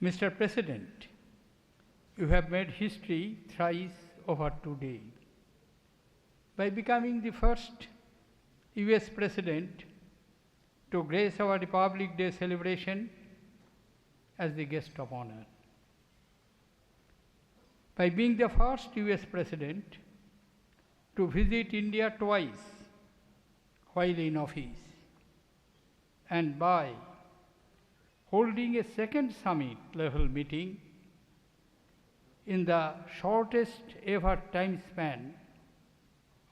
Mr. President, you have made history thrice over today by becoming the first US President to grace our Republic Day celebration as the guest of honor. By being the first US President to visit India twice while in office, and by holding a second summit level meeting in the shortest ever time span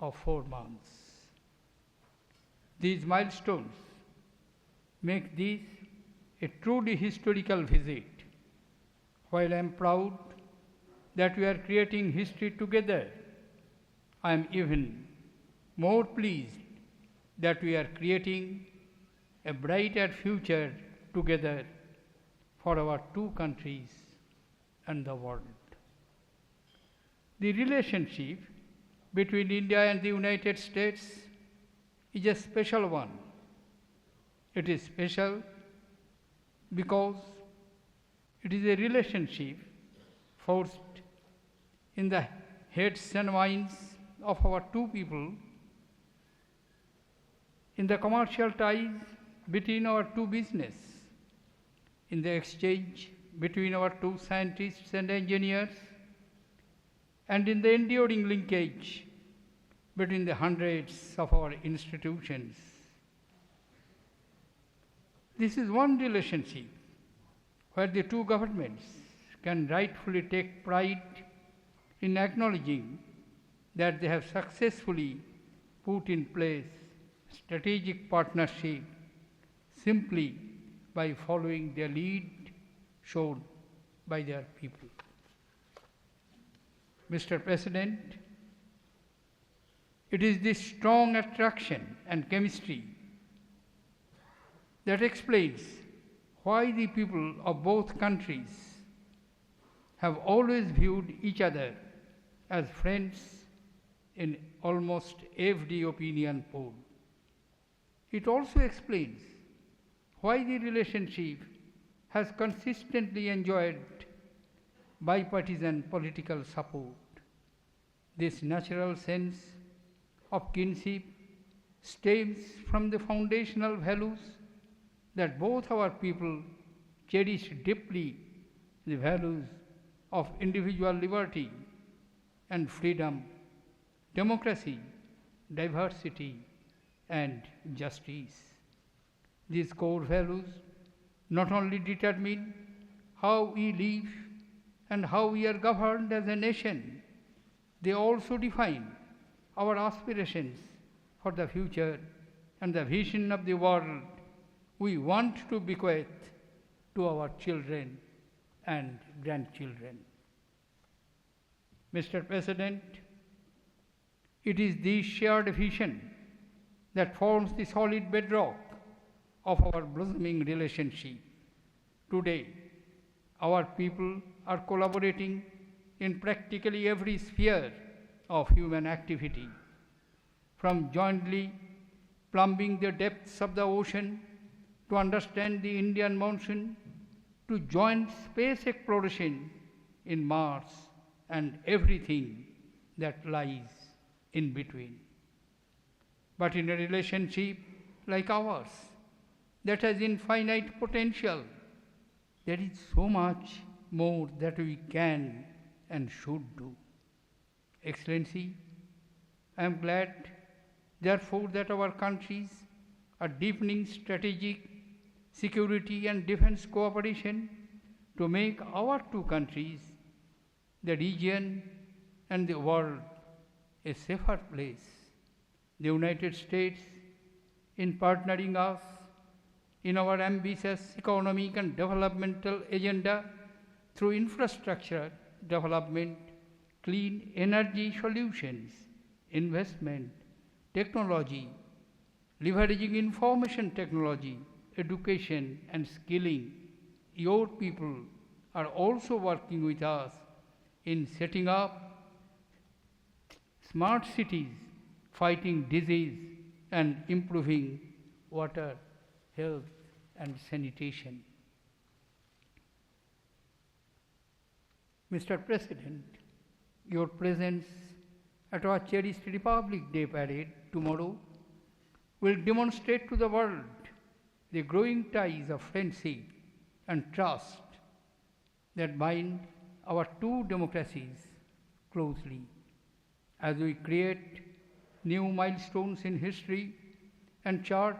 of 4 months. These milestones make this a truly historical visit. While I am proud that we are creating history together, I am even more pleased that we are creating a brighter future together for our two countries and the world. The relationship between India and the United States is a special one. It is special because it is a relationship forged in the hearts and minds of our two people, in the commercial ties between our two business, in the exchange between our two scientists and engineers, and in the enduring linkage between the hundreds of our institutions. This is one relationship where the two governments can rightfully take pride in acknowledging that they have successfully put in place strategic partnership simply by following the lead shown by their people. Mr. President, it is this strong attraction and chemistry that explains why the people of both countries have always viewed each other as friends in almost every opinion poll. It also explains why the relationship has consistently enjoyed bipartisan political support. This natural sense of kinship stems from the foundational values that both our people cherish deeply, the values of individual liberty and freedom, democracy, diversity, and justice. These core values not only determine how we live and how we are governed as a nation, they also define our aspirations for the future and the vision of the world we want to bequeath to our children and grandchildren. Mr. President, it is this shared vision that forms the solid bedrock of our blossoming relationship. Today, our people are collaborating in practically every sphere of human activity, from jointly plumbing the depths of the ocean to understand the Indian monsoon, to joint space exploration in Mars and everything that lies in between. But in a relationship like ours, that has infinite potential, there is so much more that we can and should do. Excellency, I am glad, therefore, that our countries are deepening strategic security and defense cooperation to make our two countries, the region and the world, a safer place. The United States, in partnering us in our ambitious economic and developmental agenda through infrastructure development, clean energy solutions, investment, technology, leveraging information technology, education and skilling, your people are also working with us in setting up smart cities, fighting disease and improving water, health and sanitation. Mr. President, your presence at our cherished Republic Day parade tomorrow will demonstrate to the world the growing ties of friendship and trust that bind our two democracies closely as we create new milestones in history and chart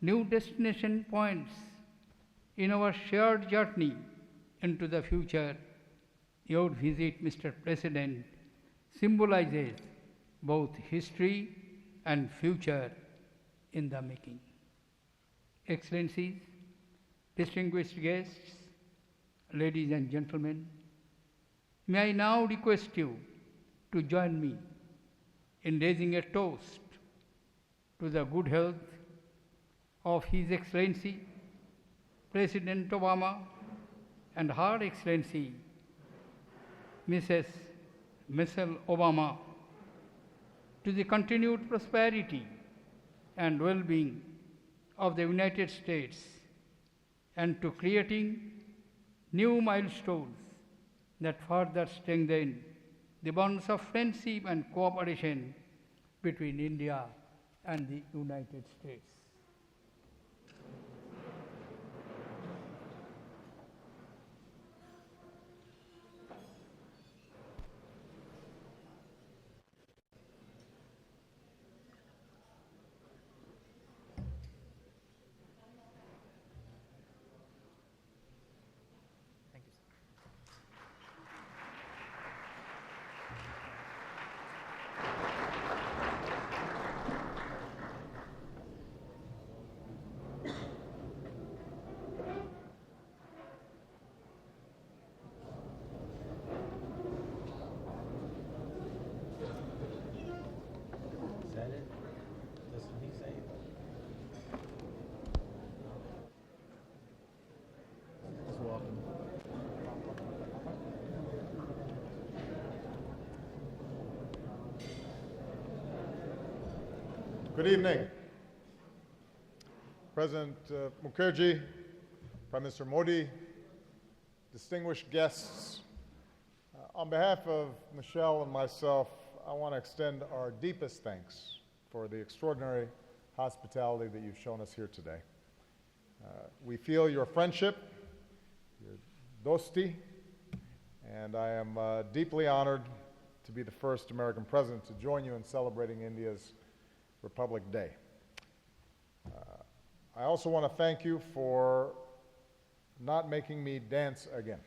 new destination points in our shared journey into the future. Your visit, Mr. President, symbolizes both history and future in the making. Excellencies, distinguished guests, ladies and gentlemen, may I now request you to join me in raising a toast to the good health of His Excellency President Obama and Her Excellency Mrs. Michelle Obama, to the continued prosperity and well-being of the United States, and to creating new milestones that further strengthen the bonds of friendship and cooperation between India and the United States. Is that it? Doesn't he say it? Just walking. Good evening. President Mukherjee, Prime Minister Modi, distinguished guests, on behalf of Michelle and myself, I want to extend our deepest thanks for the extraordinary hospitality that you've shown us here today. We feel your friendship, your dosti, and I am deeply honored to be the first American president to join you in celebrating India's Republic Day. I also want to thank you for not making me dance again.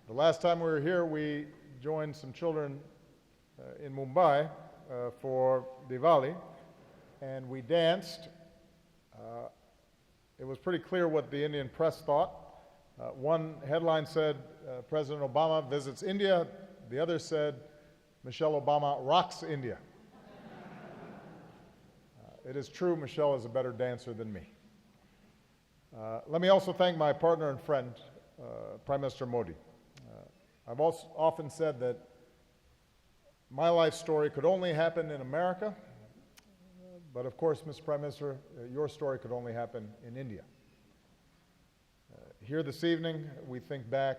The last time we were here, we joined some children in Mumbai for Diwali, and we danced. It was pretty clear what the Indian press thought. One headline said, President Obama visits India. The other said, Michelle Obama rocks India. It is true, Michelle is a better dancer than me. Let me also thank my partner and friend, Prime Minister Modi. I've also often said that my life story could only happen in America, but of course, Mr. Prime Minister, your story could only happen in India. Here this evening, we think back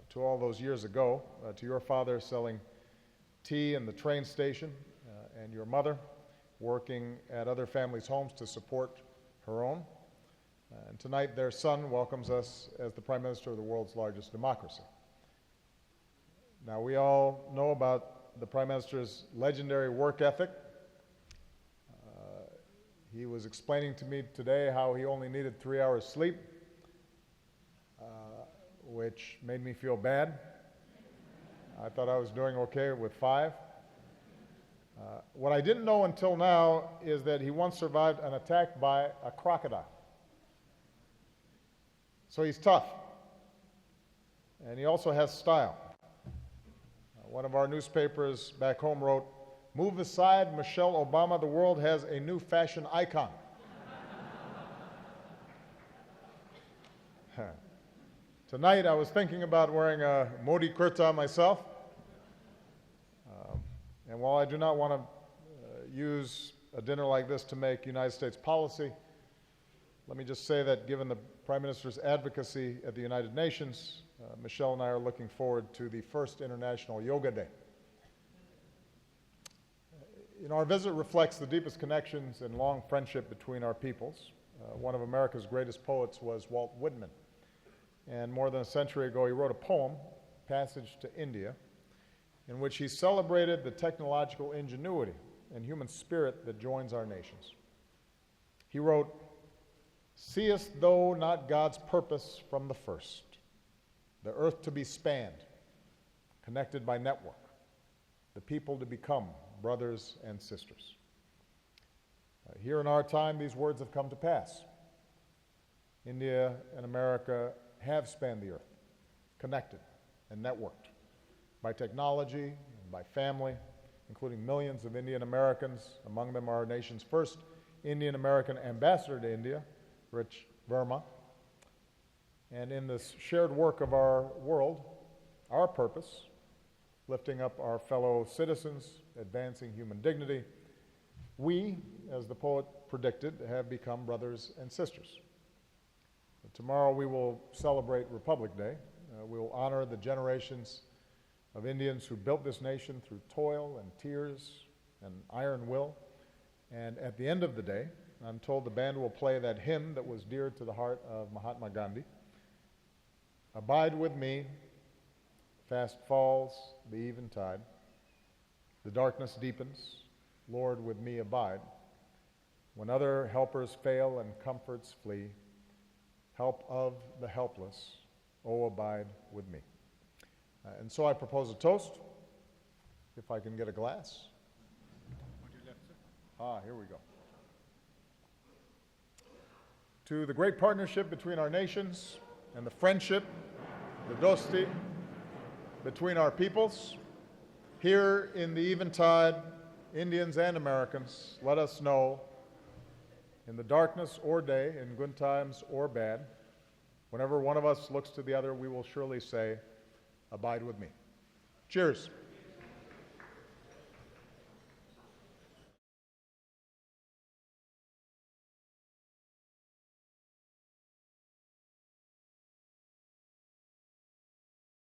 to all those years ago, to your father selling tea in the train station, and your mother working at other families' homes to support her own. And tonight, their son welcomes us as the Prime Minister of the world's largest democracy. Now, we all know about the Prime Minister's legendary work ethic. He was explaining to me today how he only needed 3 hours sleep, which made me feel bad. I thought I was doing okay with 5. What I didn't know until now is that he once survived an attack by a crocodile. So he's tough. And he also has style. One of our newspapers back home wrote, "Move aside, Michelle Obama, the world has a new fashion icon." Tonight I was thinking about wearing a Modi kurta myself. And while I do not want to use a dinner like this to make United States policy, Let me just say that given the Prime Minister's advocacy at the United Nations, Michelle and I are looking forward to the first International Yoga Day. Our visit reflects the deepest connections and long friendship between our peoples. One of America's greatest poets was Walt Whitman, and more than a century ago he wrote a poem, Passage to India, in which he celebrated the technological ingenuity and human spirit that joins our nations. He wrote, "Seest thou not God's purpose from the first, the earth to be spanned, connected by network, the people to become brothers and sisters." Here in our time, these words have come to pass. India and America have spanned the earth, connected and networked by technology and by family, including millions of Indian Americans. Among them, our nation's first Indian American ambassador to India, Rich Verma. And in this shared work of our world, our purpose, lifting up our fellow citizens, advancing human dignity, we, as the poet predicted, have become brothers and sisters. Tomorrow we will celebrate Republic Day. We will honor the generations of Indians who built this nation through toil and tears and iron will. And at the end of the day, I'm told the band will play that hymn that was dear to the heart of Mahatma Gandhi. Abide with me, fast falls the eventide. The darkness deepens, Lord, with me abide. When other helpers fail and comforts flee, help of the helpless, oh, abide with me. And so I propose a toast, if I can get a glass. Here we go. To the great partnership between our nations and the friendship, the dosti, between our peoples. Here in the eventide, Indians and Americans, let us know, in the darkness or day, in good times or bad, whenever one of us looks to the other, we will surely say, abide with me. Cheers.